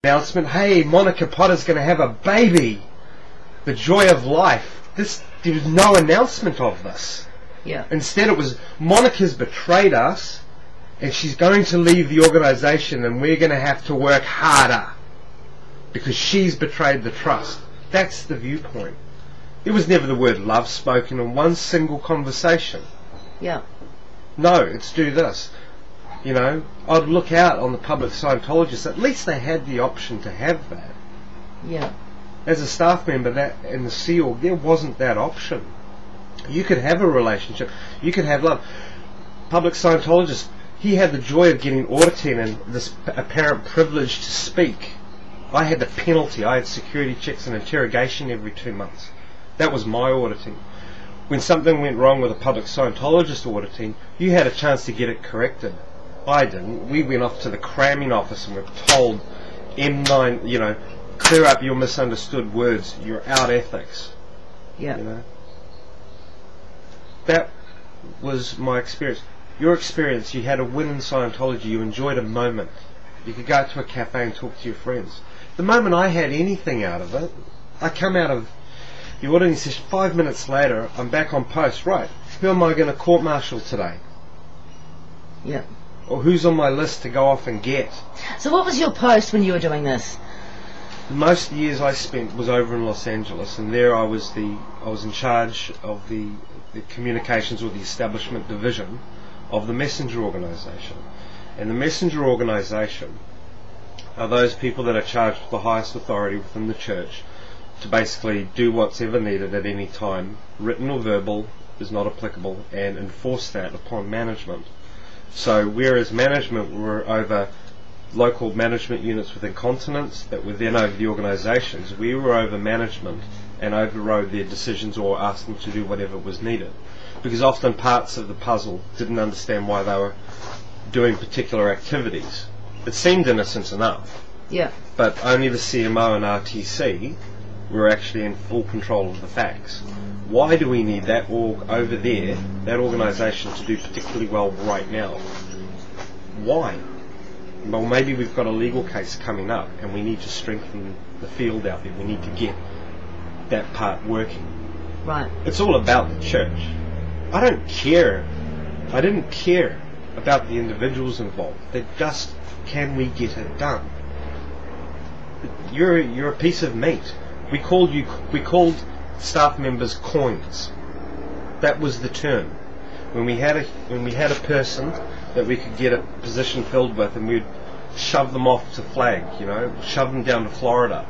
announcement, hey, Monica Potter's going to have a baby. The joy of life. There was no announcement of this. Yeah. Instead it was, Monica's betrayed us and she's going to leave the organisation and we're going to have to work harder because she's betrayed the trust. That's the viewpoint. There was never the word love spoken in one single conversation. Yeah. No, it's do this. You know, I'd look out on the public Scientologists. At least they had the option to have that. Yeah. As a staff member, that in the SEAL, there wasn't that option. You could have a relationship. You could have love. Public Scientologist, he had the joy of getting auditing and this apparent privilege to speak. I had the penalty. I had security checks and interrogation every 2 months. That was my auditing. When something went wrong with a public Scientologist auditing, you had a chance to get it corrected. I didn't. We went off to the cramming office and were told, M9, you know, clear up your misunderstood words, you're out ethics. Yeah. You know? That was my experience. Your experience, you had a win in Scientology, you enjoyed a moment. You could go out to a cafe and talk to your friends. The moment I had anything out of it, I come out of the auditing session, 5 minutes later, I'm back on post. Right, who am I going to court-martial today? Yeah. Or who's on my list to go off and get? So what was your post when you were doing this? Most years I spent was over in Los Angeles, and there I was in charge of the communications or the establishment division of the messenger organisation. And the messenger organisation are those people that are charged with the highest authority within the church to basically do what's ever needed at any time, written or verbal is not applicable, and enforce that upon management. So whereas management were over local management units within continents that were then over the organisations, we were over management and overrode their decisions or asked them to do whatever was needed. Because often parts of the puzzle didn't understand why they were doing particular activities. It seemed innocent enough. Yeah. But only the CMO and RTC were actually in full control of the facts. Why do we need that org over there, that organisation, to do particularly well right now? Why? Well, maybe we've got a legal case coming up and we need to strengthen the field out there. We need to get that part working. Right. It's all about the church. I didn't care about the individuals involved. They're just, can we get it done? You're a piece of meat. We called staff members coins. That was the term. When we had a person that we could get a position filled with, and we'd shove them off to flag, you know, shove them down to Florida.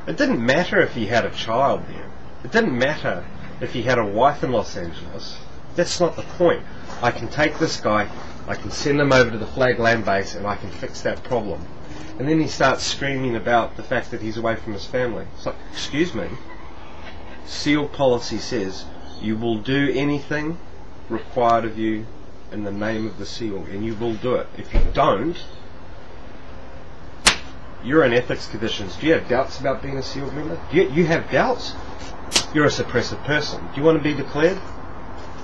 It didn't matter if he had a child there. It didn't matter if he had a wife in Los Angeles. That's not the point. I can take this guy, I can send him over to the flag land base, and I can fix that problem. And then he starts screaming about the fact that he's away from his family. It's like, excuse me, SEAL policy says you will do anything required of you in the name of the SEAL, and you will do it. If you don't, you're in ethics conditions. Do you have doubts about being a SEAL member? You have doubts? You're a suppressive person. Do you want to be declared?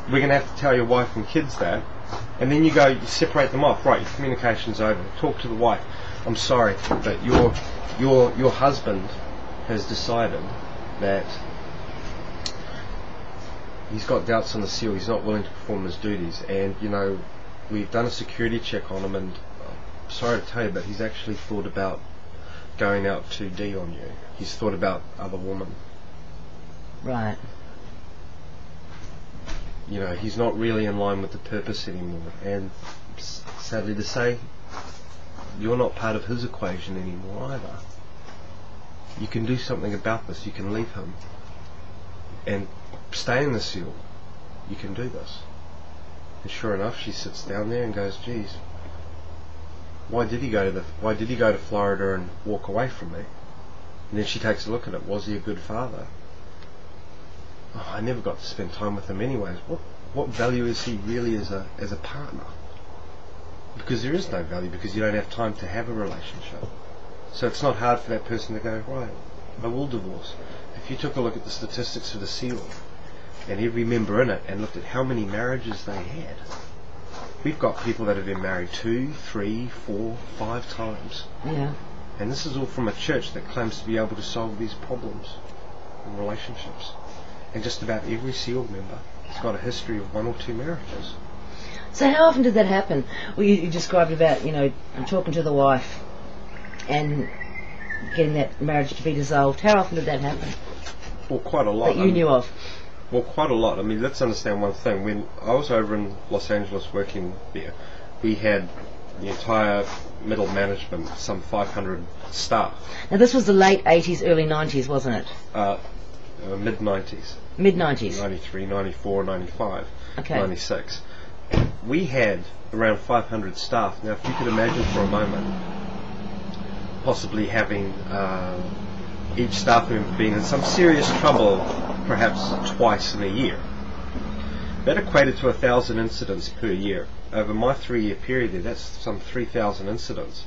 We're going to have to tell your wife and kids that. And then you separate them off. Right, your communication's over. Talk to the wife. I'm sorry, but your husband has decided that he's got doubts on the SEAL. He's not willing to perform his duties, and you know, we've done a security check on him, and I'm sorry to tell you, but he's actually thought about going out 2D on you. He's thought about other women. Right. You know, he's not really in line with the purpose anymore, and sadly to say, you're not part of his equation anymore either. You can do something about this. You can leave him and stay in the SEAL. You can do this. And sure enough, she sits down there and goes, geez, why did he go to Florida and walk away from me? And then she takes a look at it. Was he a good father? Oh, I never got to spend time with him anyways. What value is he really as a partner? Because there is no value, because you don't have time to have a relationship. So it's not hard for that person to go, right, I will divorce. If you took a look at the statistics of the SEAL and every member in it and looked at how many marriages they had, we've got people that have been married 2, 3, 4, 5 times. Yeah. And this is all from a church that claims to be able to solve these problems in relationships. And just about every SEAL member has got a history of 1 or 2 marriages. So how often did that happen? Well, you described about, talking to the wife and getting that marriage to be dissolved. How often did that happen? Well, quite a lot. That you knew of? Well, quite a lot. I mean, let's understand one thing. When I was over in Los Angeles working there, we had the entire middle management, some 500 staff. Now this was the late 80s, early 90s, wasn't it? Mid-90s. Mid-90s? 93, 94, 95, okay. 96. We had around 500 staff. Now, if you could imagine for a moment possibly having each staff member being in some serious trouble perhaps twice in a year. That equated to 1,000 incidents per year. Over my 3-year period there, that's some 3,000 incidents.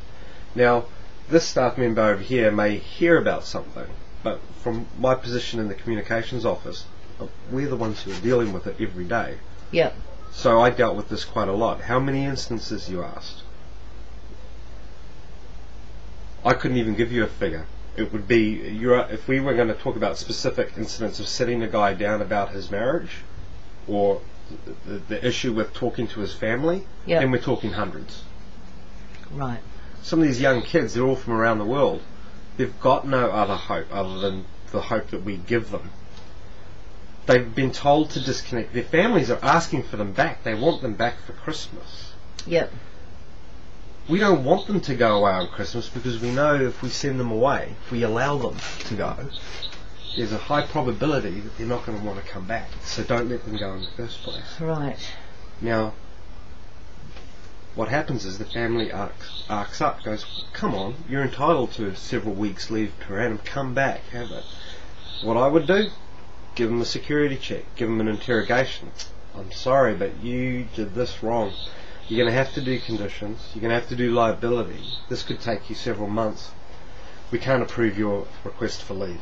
Now, this staff member over here may hear about something, but from my position in the communications office, we're the ones who are dealing with it every day. Yep. So I dealt with this quite a lot. How many instances, you asked? I couldn't even give you a figure. It would be, if we were going to talk about specific incidents of sitting a guy down about his marriage, or the issue with talking to his family, yep. then we're talking hundreds. Right. Some of these young kids, they're all from around the world. They've got no other hope other than the hope that we give them. They've been told to disconnect. Their families are asking for them back. They want them back for Christmas. Yep. We don't want them to go away on Christmas because we know if we send them away, if we allow them to go, there's a high probability that they're not going to want to come back. So don't let them go in the first place. Right. Now, what happens is the family arcs up, goes, come on, you're entitled to several weeks leave per annum, come back, have it. What I would do, give them a security check, give them an interrogation. I'm sorry, but you did this wrong. You're going to have to do conditions, you're going to have to do liability. This could take you several months. We can't approve your request for leave.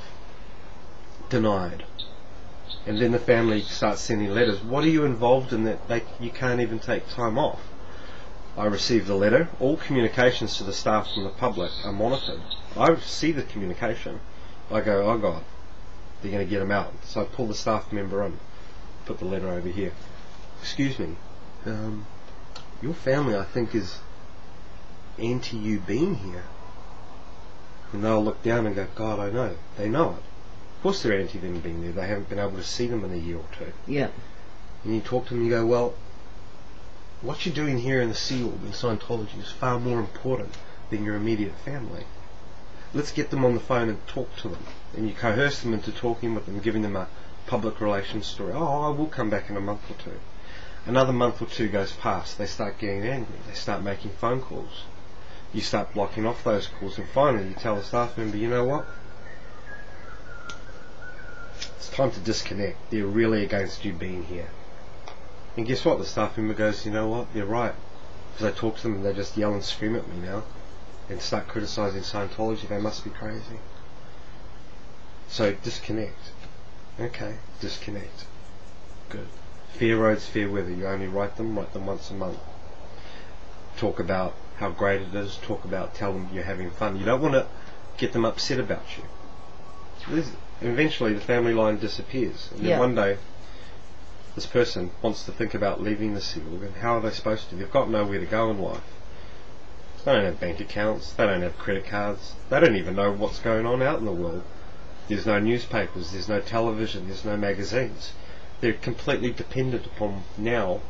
Denied. And then the family starts sending letters. What are you involved in that you can't even take time off? I received a letter. All communications to the staff from the public are monitored. I see the communication. I go, oh God, they're going to get him out. So I pull the staff member in, put the letter over here. Excuse me, your family, I think, is anti you being here. And they'll look down and go, God, I know. They know it. Of course they're anti them being there. They haven't been able to see them in a year or two. Yeah. And you talk to them and you go, well, what you're doing here in the SEAL, in Scientology, is far more important than your immediate family. Let's get them on the phone and talk to them. And you coerce them into talking with them, giving them a public relations story. Oh, I will come back in a month or two. Another month or two goes past. They start getting angry. They start making phone calls. You start blocking off those calls, and finally you tell the staff member, you know what? It's time to disconnect. They're really against you being here. And guess what? The staff member goes, you know what? They're right. Because I talk to them and they just yell and scream at me now and start criticising Scientology. They must be crazy. So disconnect. Okay, disconnect. Good. Fair roads, fair weather. You only write them once a month. Talk about how great it is. Tell them you're having fun. You don't want to get them upset about you. Eventually the family line disappears. And then one day this person wants to think about leaving the SEAL, and how are they supposed to? They've got nowhere to go in life. They don't have bank accounts, they don't have credit cards, they don't even know what's going on out in the world. There's no newspapers, there's no television, there's no magazines. They're completely dependent upon now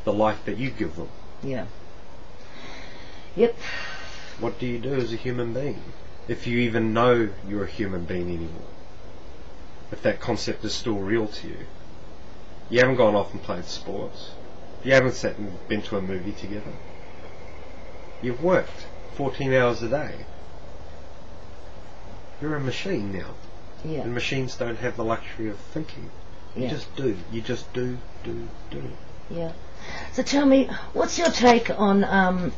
the life that you give them. Yeah. Yep. What do you do as a human being? If you even know you're a human being anymore. If that concept is still real to you. You haven't gone off and played sports. You haven't sat and been to a movie together. You've worked 14 hours a day. You're a machine now. Yeah. And machines don't have the luxury of thinking. You just do. You just do. Yeah. So tell me, what's your take on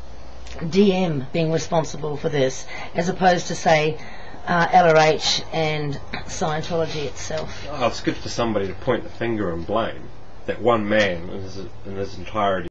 DM being responsible for this, as opposed to, say, LRH and Scientology itself? Oh, it's good for somebody to point the finger and blame that one man in his entirety